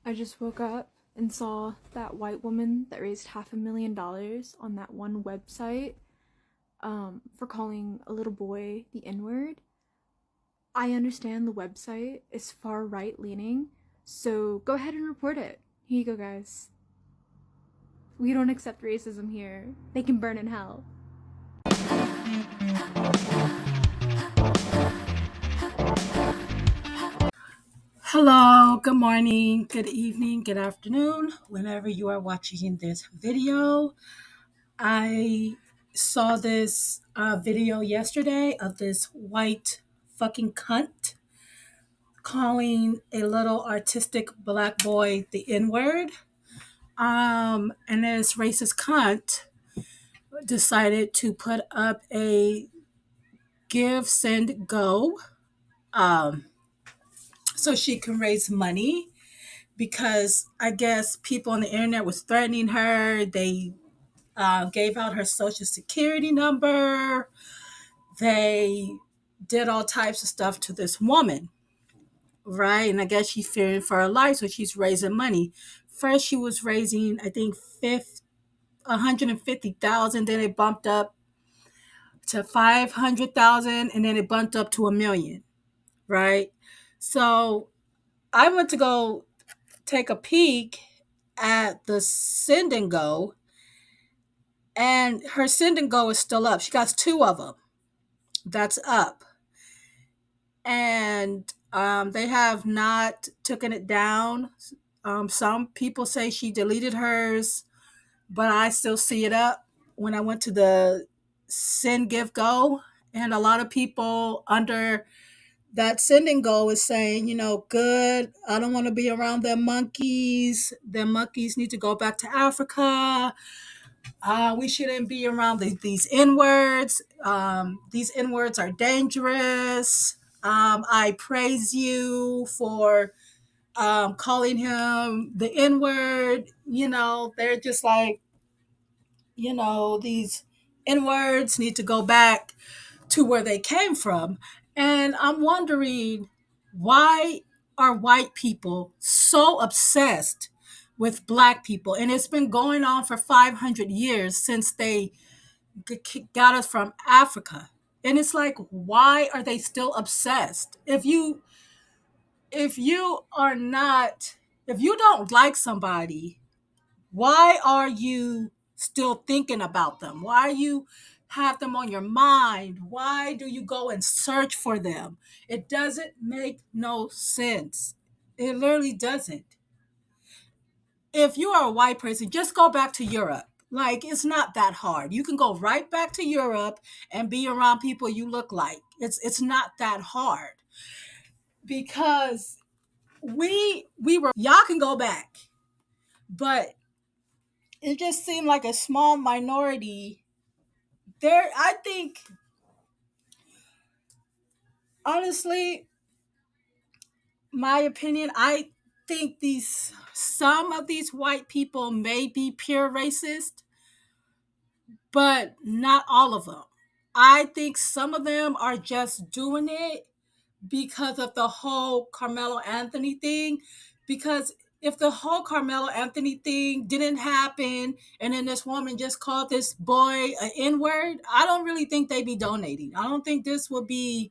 I just woke up and saw that white woman that raised $500,000 on that one website for calling a little boy the N-word. I understand the website is far right leaning, so go ahead and report it. Here you go, guys. We don't accept racism here. They can burn in hell. Hello, good morning, good evening, good afternoon, whenever you are watching this video. I saw this video yesterday of this white fucking cunt calling a little artistic black boy the N-word. And this racist cunt decided to put up a give, send, go um, so she can raise money because I guess people on the internet was threatening her. They gave out her social security number. They did all types of stuff to this woman, right? And I guess she's fearing for her life, so she's raising money. First, she was raising, I think, 150,000. Then it bumped up to 500,000, and then it bumped up to 1 million, right? So I went to go take a peek at the send and go, and her send and go is still up. She got two of them that's up, and they have not taken it down. Some people say she deleted hers, but I still see it up when I went to the send give go, and a lot of people under that send and go is saying, good. I don't want to be around them monkeys. Them monkeys need to go back to Africa. We shouldn't be around these N-words. These N-words are dangerous. I praise you for calling him the N-word. They're just like, these N-words need to go back to where they came from. And I'm wondering, why are white people so obsessed with black people? And it's been going on for 500 years since they got us from Africa. And it's like, why are they still obsessed? If you don't like somebody, why are you still thinking about them? Why you have them on your mind? Why do you go and search for them? It doesn't make no sense. It literally doesn't. If you are a white person, just go back to Europe. Like, it's not that hard. You can go right back to Europe and be around people you look like. It's not that hard. Because we were y'all can go back. But it just seemed like a small minority there. I think, honestly, my opinion, I think some of these white people may be pure racist, but not all of them. I think some of them are just doing it because of the whole Carmelo Anthony thing. Because if the whole Carmelo Anthony thing didn't happen and then this woman just called this boy an N-word, I don't really think they'd be donating. I don't think this would be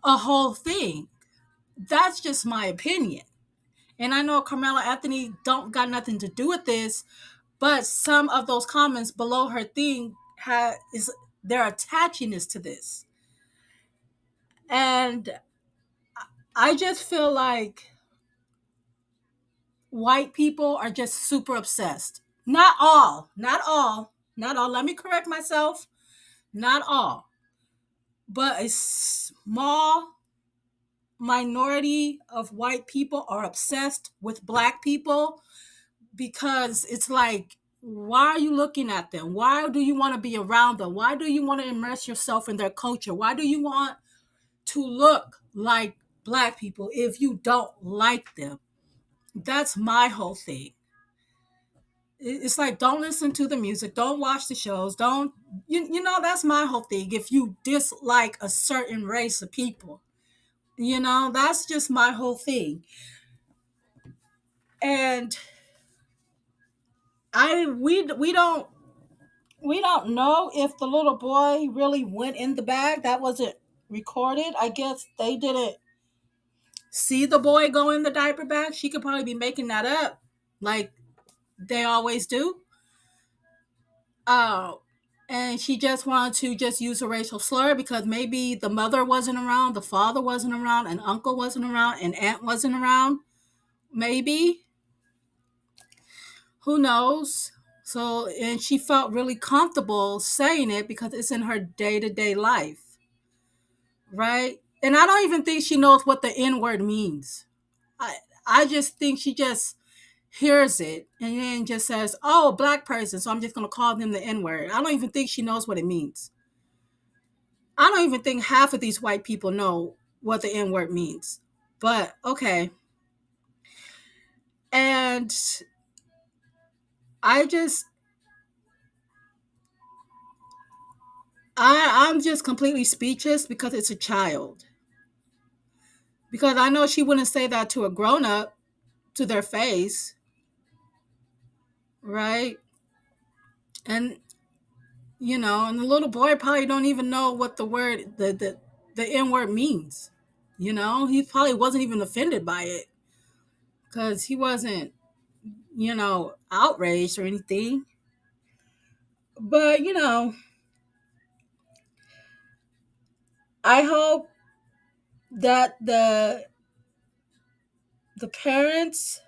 a whole thing. That's just my opinion. And I know Carmelo Anthony don't got nothing to do with this, but some of those comments below her thing they're attaching this to this. And I just feel like white people are just super obsessed. Not all, not all, not all. Let me correct myself. Not all, but a small minority of white people are obsessed with black people because it's like, why are you looking at them? Why do you want to be around them? Why do you want to immerse yourself in their culture? Why do you want to look like black people if you don't like them? That's my whole thing. It's like, don't listen to the music, don't watch the shows, don't that's my whole thing. If you dislike a certain race of people, that's just my whole thing. And we don't know if the little boy really went in the bag. That wasn't recorded. I guess they didn't see the boy go in the diaper bag. She could probably be making that up, like they always do. Oh, and she just wanted to just use a racial slur because maybe the mother wasn't around, the father wasn't around, and uncle wasn't around, and aunt wasn't around. Maybe. Who knows? So, and she felt really comfortable saying it because it's in her day-to-day life, right? And I don't even think she knows what the N word means. I just think she just hears it and then just says, "Oh, black person, so I'm just gonna call them the N word." I don't even think she knows what it means. I don't even think half of these white people know what the N word means. But okay. And I just I'm just completely speechless because it's a child. Because I know she wouldn't say that to a grown up to their face, right? And and the little boy probably don't even know what the word the N word means. He probably wasn't even offended by it because he wasn't, outraged or anything. But I hope that the parents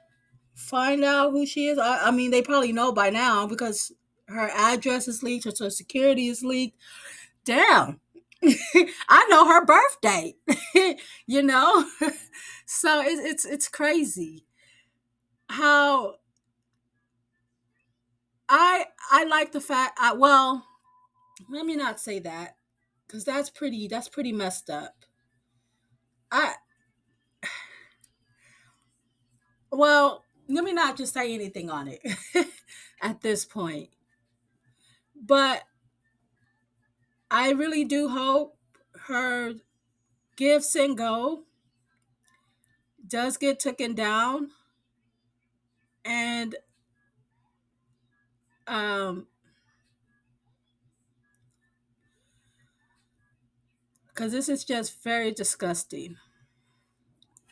find out who she is. I mean, they probably know by now because her address is leaked, her social security is leaked. Damn. I know her birthday. you know? So it's crazy how I like the fact well, let me not say that because that's pretty messed up. I Well, let me not just say anything on it at this point. But I really do hope her give and go does get taken down, and because this is just very disgusting.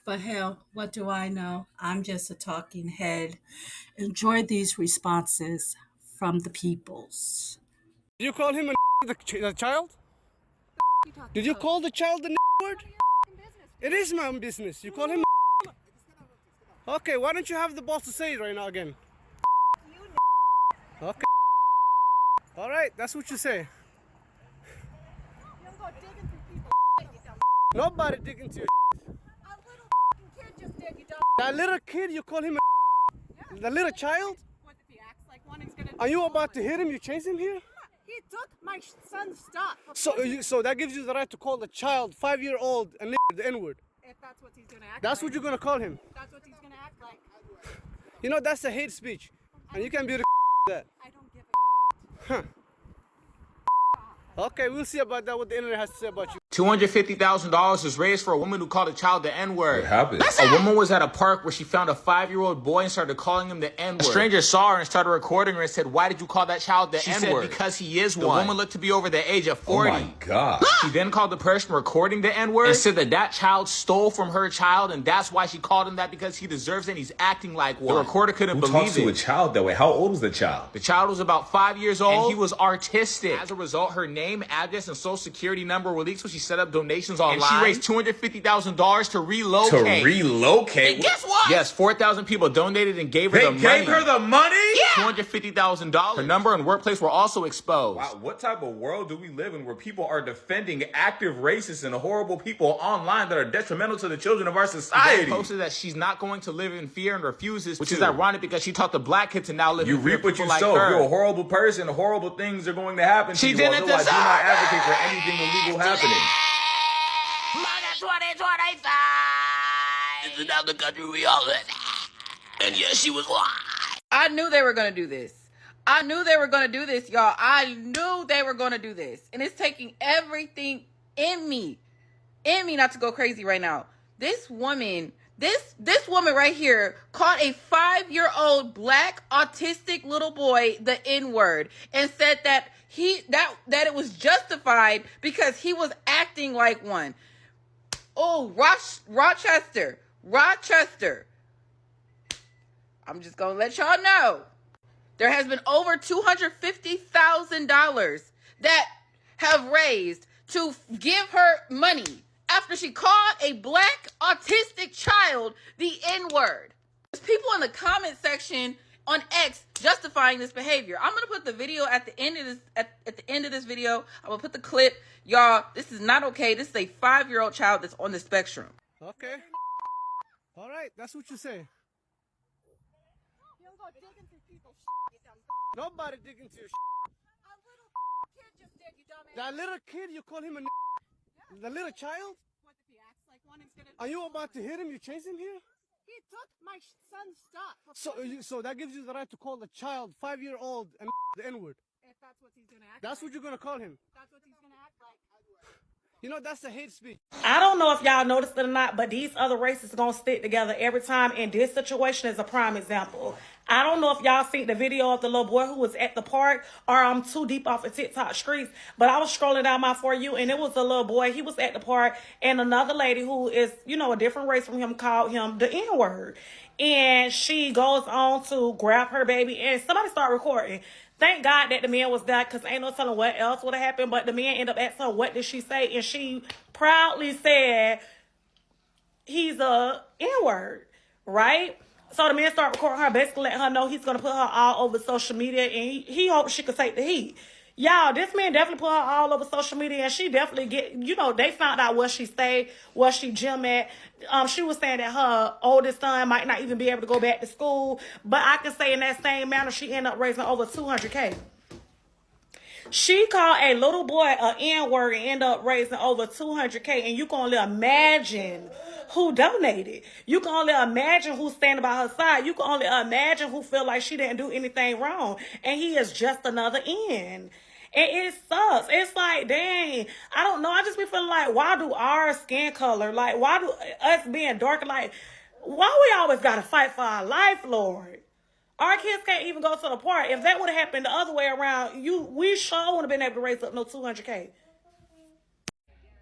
But hell, what do I know? I'm just a talking head. Enjoy these responses from the peoples. Did you call him a child? Did you call the child the word? It is my own business. You call him Okay, why don't you have the boss to say it right now again? Okay. Alright, that's what you say. Nobody digging through your A little kid just did, you dumb. That little kid, you call him Yeah. the little child? What if he acts like one, he's gonna Are you about to hit him? You chase him here? He took my son's stuff. So that gives you the right to call the child 5-year-old and the N-word. If that's what he's gonna act That's like. what you're gonna call him. That's what he's gonna act like. That's a hate speech. And you can be the that. I don't give a Huh. Okay, we'll see about that, what the internet has to say about you. $250,000 was raised for a woman who called a child the N-word. What happened? A woman was at a park where she found a 5-year-old boy and started calling him the N-word. A stranger saw her and started recording her and said, "Why did you call that child the N-word?" She said, "Because he is one." The woman looked to be over the age of 40. Oh my God. She then called the person recording the N-word and said that child stole from her child and that's why she called him that because he deserves it and he's acting like one. The recorder couldn't Who believe talks to a it. child that way? How old was the child? The child was about 5 years old and he was artistic. As a result, her name, address, and social security number were leaked, so she set up donations online. And she raised $250,000 to relocate. To relocate? And guess what? Yes, 4,000 people donated and gave her They the money. gave her the money? Yeah! $250,000. Her number and workplace were also exposed. Wow, what type of world do we live in where people are defending active racists and horrible people online that are detrimental to the children of our society? She posted that she's not going to live in fear and refuses, which is ironic because she taught the black kid to now live You in fear reap of what people you like sow. her. You're a horrible person. Horrible things are going to happen to She you. didn't Although I do deserve not it. advocate for anything illegal happening. Mother 2025 is another country we all live in. And yes, she was lying. I knew they were going to do this. I knew they were going to do this, y'all. I knew they were going to do this. And it's taking everything in me not to go crazy right now. This woman This woman right here called a 5-year-old black autistic little boy the N-word and said that that it was justified because he was acting like one. Oh, Rochester. I'm just gonna let y'all know. There has been over $250,000 that have raised to give her money after she called a black autistic child the N-word. There's people in the comment section on X justifying this behavior. I'm gonna put the video at the end of this at the end of this video. I'm gonna put the clip. Y'all, this is not okay. This is a 5-year-old child that's on the spectrum. Okay. All right, that's what you say. You don't go digging through people's you dumb. Nobody digging into your A little kid just did, you dumbass. That little kid, you call him a The little child? What if he acts like one? He's gonna. Are you about to hit him? You chase him here? He took my son's stuff. So that gives you the right to call the child 5-year-old and the N-word. If that's what he's gonna act That's like. what you're gonna call him. That's what he's gonna act like. You know, that's the hate speech. I don't know if y'all noticed it or not, but these other races are going to stick together every time. And this situation is a prime example. I don't know if y'all seen the video of the little boy who was at the park, or I'm too deep off the TikTok streets, but I was scrolling down my For You, and it was a little boy. He was at the park, and another lady who is, a different race from him called him the N-word. And she goes on to grab her baby, and somebody started recording. Thank God that the man was there, because ain't no telling what else would have happened. But the man ended up asking her, what did she say? And she proudly said, he's a N-word, right? So the man started recording her, basically letting her know he's going to put her all over social media, and he hoped she could take the heat. Y'all, this man definitely put her all over social media, and she definitely they found out where she stayed, where she gym at. She was saying that her oldest son might not even be able to go back to school, but I can say in that same manner, she ended up raising over $200K. She called a little boy an N-word and ended up raising over $200K, and you can only imagine who donated. You can only imagine who's standing by her side. You can only imagine who feel like she didn't do anything wrong, and he is just another N. And it sucks. It's like, dang, I don't know. I just be feeling like, why do our skin color, like, why do us being darker, like, why we always got to fight for our life, Lord? Our kids can't even go to the park. If that would have happened the other way around, we sure would have been able to raise up no $200K.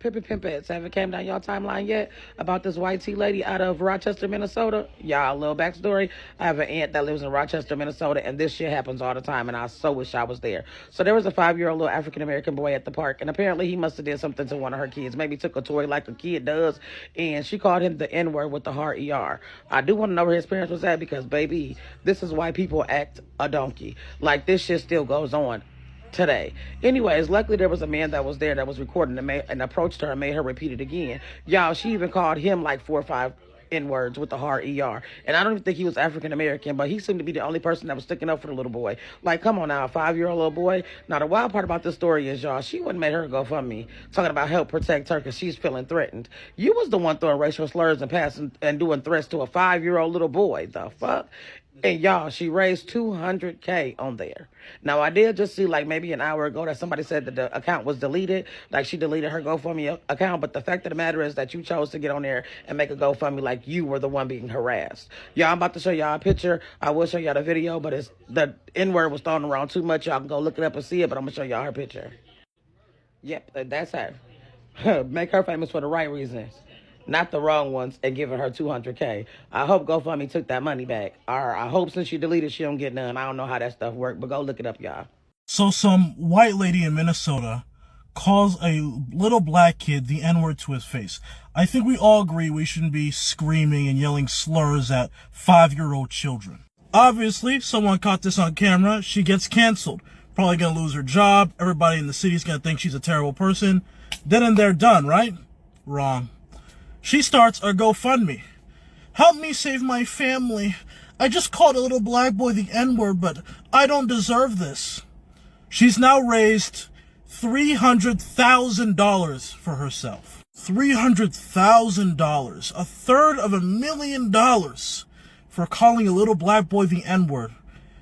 Pimpets, haven't came down y'all timeline yet about this white tea lady out of Rochester, Minnesota? Y'all, a little backstory. I have an aunt that lives in Rochester, Minnesota, and this shit happens all the time, and I so wish I was there. So there was a 5-year-old little African-American boy at the park, and apparently he must have did something to one of her kids. Maybe took a toy like a kid does, and she called him the N-word with the hard ER. I do want to know where his parents was at, because, baby, this is why people act a donkey. Like, this shit still goes on today. Anyways, luckily there was a man that was there that was recording and approached her and made her repeat it again. Y'all, she even called him like 4 or 5 N-words with the hard ER. And I don't even think he was African American, but he seemed to be the only person that was sticking up for the little boy. Like, come on now, a 5-year-old little boy. Now, the wild part about this story is, y'all, she wouldn't make her go fund me, talking about help protect her because she's feeling threatened. You was the one throwing racial slurs and passing and doing threats to a 5-year-old little boy. The fuck? And y'all, she raised $200K on there. Now, I did just see like maybe an hour ago that somebody said that the account was deleted. Like, she deleted her GoFundMe account. But the fact of the matter is that you chose to get on there and make a GoFundMe like you were the one being harassed. Y'all, I'm about to show y'all a picture. I will show y'all the video, but it's the N-word was thrown around too much. Y'all can go look it up and see it, but I'm going to show y'all her picture. Yep, that's her. Make her famous for the right reasons, not the wrong ones, and giving her $200K. I hope GoFundMe took that money back. Or I hope since she deleted, she don't get none. I don't know how that stuff worked, but go look it up, y'all. So some white lady in Minnesota calls a little black kid the N-word to his face. I think we all agree we shouldn't be screaming and yelling slurs at 5-year-old children. Obviously, someone caught this on camera. She gets canceled. Probably gonna lose her job. Everybody in the city's gonna think she's a terrible person. Then and they're done, right? Wrong. She starts a GoFundMe. Help me save my family. I just called a little black boy the N-word, but I don't deserve this. She's now raised $300,000 for herself. $300,000. $350,000 for calling a little black boy the N-word.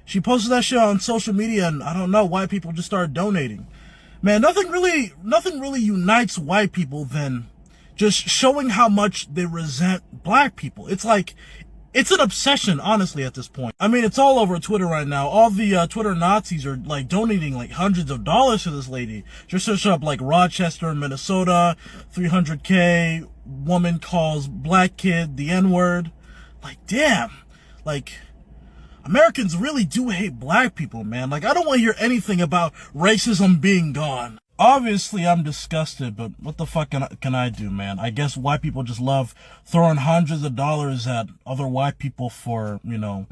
She posted that shit on social media, and I don't know why people just started donating. Man, nothing really unites white people than just showing how much they resent black people. It's like, it's an obsession, honestly, at this point. I mean, it's all over Twitter right now. All the Twitter Nazis are like donating like hundreds of dollars to this lady. Just search up like Rochester, Minnesota, 300K, woman calls black kid the N-word. Like, damn. Like, Americans really do hate black people, man. Like, I don't want to hear anything about racism being gone. Obviously, I'm disgusted, but what the fuck can I do, man? I guess white people just love throwing hundreds of dollars at other white people for, you know,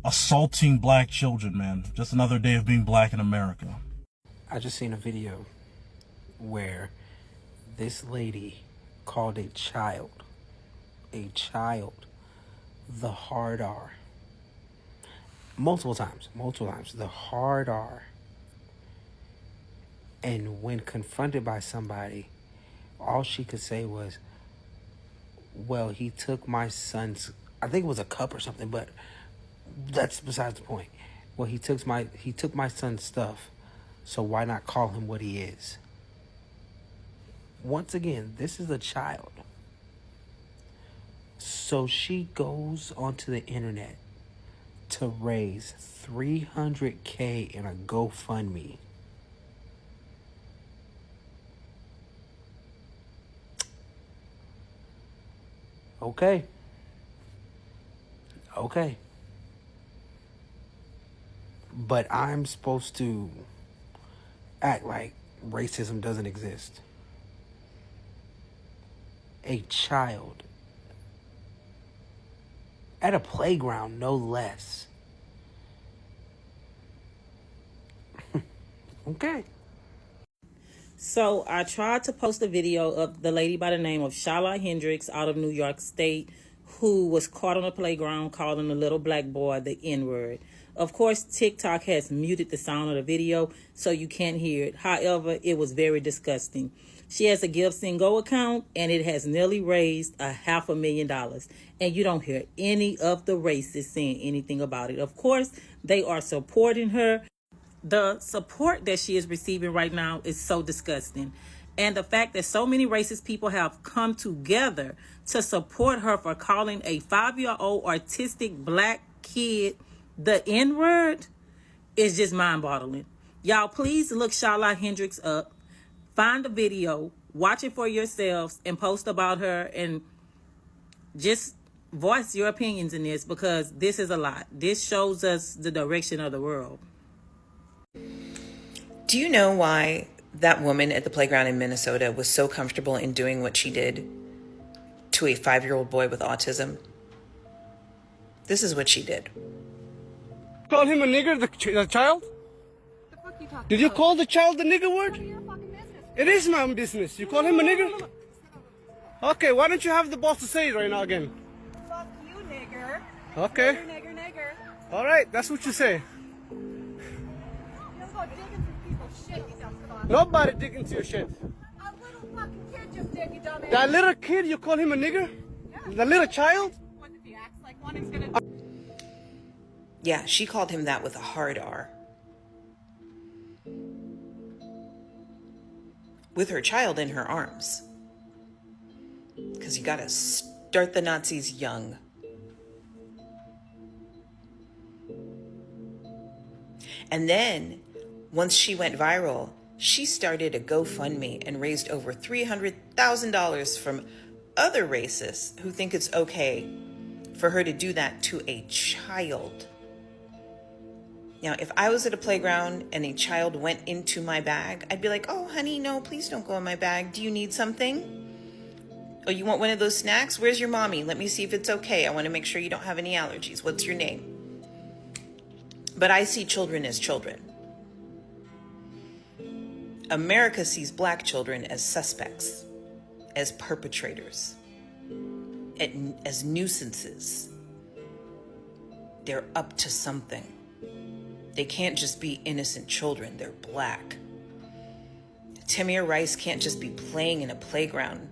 assaulting black children, man. Just another day of being black in America. I just seen a video where this lady called a child, the hard R. Multiple times, the hard R. And when confronted by somebody, all she could say was, well, he took my son's, I think it was a cup or something, but that's besides the point. Well, he took my son's stuff, so why not call him what he is? Once again, this is a child. So she goes onto the internet to raise $300K in a GoFundMe. Okay. But I'm supposed to act like racism doesn't exist. A child at a playground, no less. Okay. So I tried to post a video of the lady by the name of Shiloh Hendricks out of New York State who was caught on a playground calling a little black boy the N-word. Of course, TikTok has muted the sound of the video so you can't hear it. However, it was very disgusting. She has a Give Send Go account and it has nearly raised $500,000. And you don't hear any of the racists saying anything about it. Of course, they are supporting her. The support that she is receiving right now is so disgusting. And the fact that so many racist people have come together to support her for calling a 5-year-old autistic black kid the N-word is just mind-boggling. Y'all, please look Shiloh Hendricks up. Find the video, watch it for yourselves, and post about her, and just voice your opinions in this, because this is a lot. This shows us the direction of the world. Do you know why that woman at the playground in Minnesota was so comfortable in doing what she did to a 5-year-old boy with autism? This is what she did. Call him a nigger, the child? The fuck you talking Did you about? call the child the nigger word? None of your fucking business. It is my own business. You call him a nigger? Okay, why don't you have the boss to say it right now again? Fuck you, nigger. Okay. Nigger. Alright, that's what you say. You don't go digging through people's shit, you dumb fuck. Nobody dig into your shit. A little fucking kid just did, you dumbass. That little kid, you call him a nigger? Yeah. The little child? What if he acts like one, he's gonna... Yeah, she called him that with a hard R. With her child in her arms. Because you gotta start the Nazis young. And then, once she went viral, she started a GoFundMe and raised over $300,000 from other racists who think it's okay for her to do that to a child. Now, if I was at a playground and a child went into my bag, I'd be like, oh, honey, no, please don't go in my bag. Do you need something? Oh, you want one of those snacks? Where's your mommy? Let me see if it's okay. I want to make sure you don't have any allergies. What's your name? But I see children as children. America sees black children as suspects, as perpetrators, as nuisances. They're up to something. They can't just be innocent children. They're black. Tamir Rice can't just be playing in a playground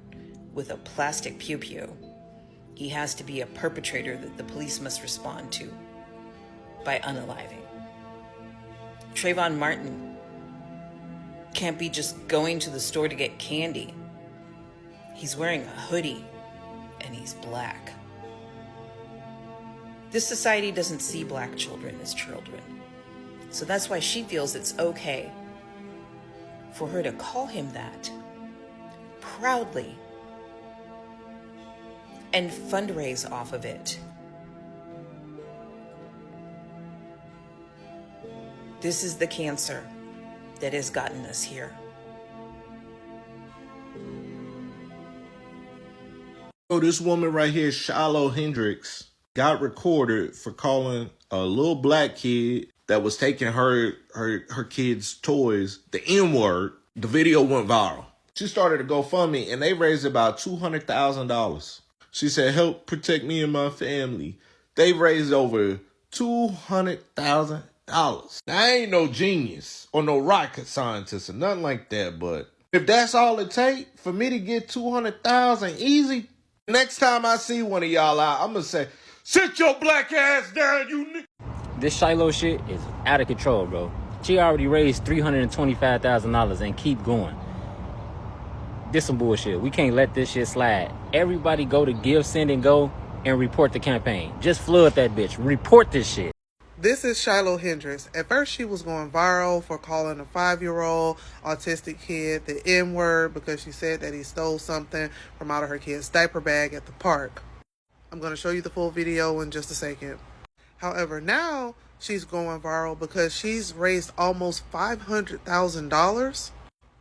with a plastic pew-pew. He has to be a perpetrator that the police must respond to by unaliving. Trayvon Martin can't be just going to the store to get candy. He's wearing a hoodie and he's black. This society doesn't see black children as children. So that's why she feels it's okay for her to call him that proudly and fundraise off of it. This is the cancer that has gotten us here. So this woman right here, Shiloh Hendricks, got recorded for calling a little black kid that was taking her kid's toys the N-word. The video went viral. She started a GoFundMe and they raised about $200,000. She said, help protect me and my family. They raised over $200,000. Now, I ain't no genius or no rocket scientist or nothing like that, but if that's all it takes for me to get $200,000 easy, next time I see one of y'all out, I'm going to say, sit your black ass down, you nigga. This Shiloh shit is out of control, bro. She already raised $325,000 and keep going. This some bullshit. We can't let this shit slide. Everybody go to Give, Send, and Go and report the campaign. Just flood that bitch. Report this shit. This is Shiloh Hendricks. At first, she was going viral for calling a 5-year-old autistic kid the N-word because she said that he stole something from out of her kid's diaper bag at the park. I'm going to show you the full video in just a second. However, now she's going viral because she's raised almost $500,000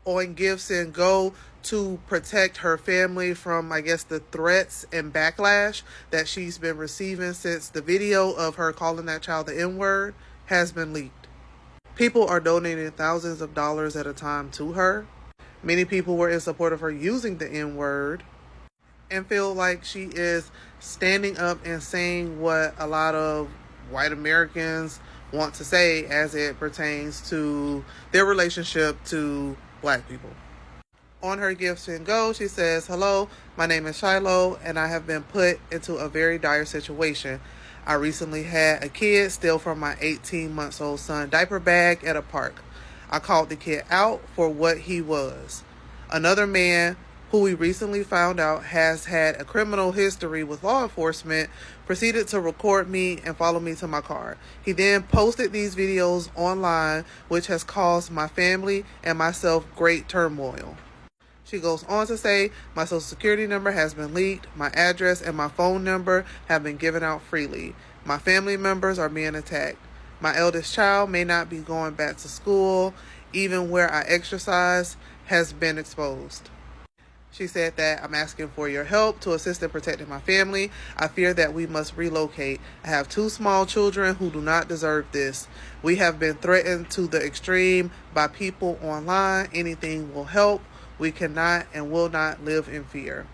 on Give, Send, Go to protect her family from, I guess, the threats and backlash that she's been receiving since the video of her calling that child the N-word has been leaked. People are donating thousands of dollars at a time to her. Many people were in support of her using the N-word and feel like she is standing up and saying what a lot of white Americans want to say as it pertains to their relationship to black people. On her Give, Send, Go, she says, hello, my name is Shiloh, and I have been put into a very dire situation. I recently had a kid steal from my 18-month-old son diaper bag at a park. I called the kid out for what he was. Another man, who we recently found out has had a criminal history with law enforcement, proceeded to record me and follow me to my car. He then posted these videos online, which has caused my family and myself great turmoil. She goes on to say, my social security number has been leaked, my address and my phone number have been given out freely. My family members are being attacked. My eldest child may not be going back to school, even where I exercise has been exposed. She said that I'm asking for your help to assist in protecting my family. I fear that we must relocate. I have 2 small children who do not deserve this. We have been threatened to the extreme by people online. Anything will help. We cannot and will not live in fear.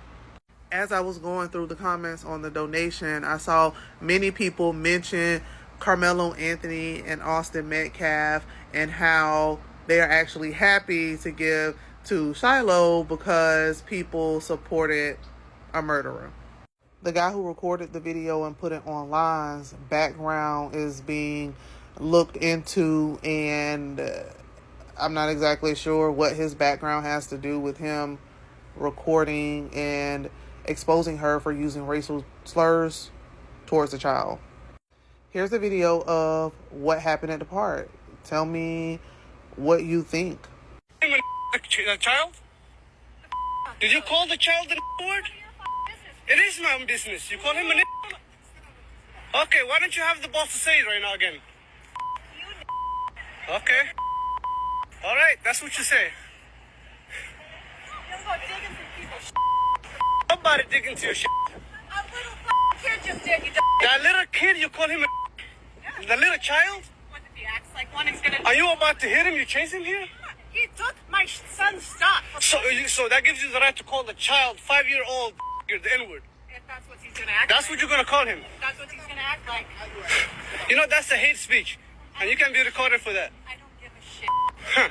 As I was going through the comments on the donation, I saw many people mention Carmelo Anthony and Austin Metcalf and how they are actually happy to give to Shiloh because people supported a murderer. The guy who recorded the video and put it online's background is being looked into, and I'm not exactly sure what his background has to do with him recording and exposing her for using racial slurs towards the child. Here's a video of what happened at the park. Tell me what you think. The child? Did you call the child the word? It is my own business. You call him an Okay, why don't you have the boss to say it right now again? Okay. All right, that's what you say. Somebody dig into your shit. A little kid just did. That little kid, you call him a The little child? What if he acts like one? He's gonna. Are you about to hit him? You chase him here? He took my son's stuff. So that gives you the right to call the child 5-year-old you're the N-word. If that's what he's gonna act That's like. what you're gonna call him. That's what he's gonna act like. You know, that's a hate speech. And you can be recorded for that. I don't give a shit.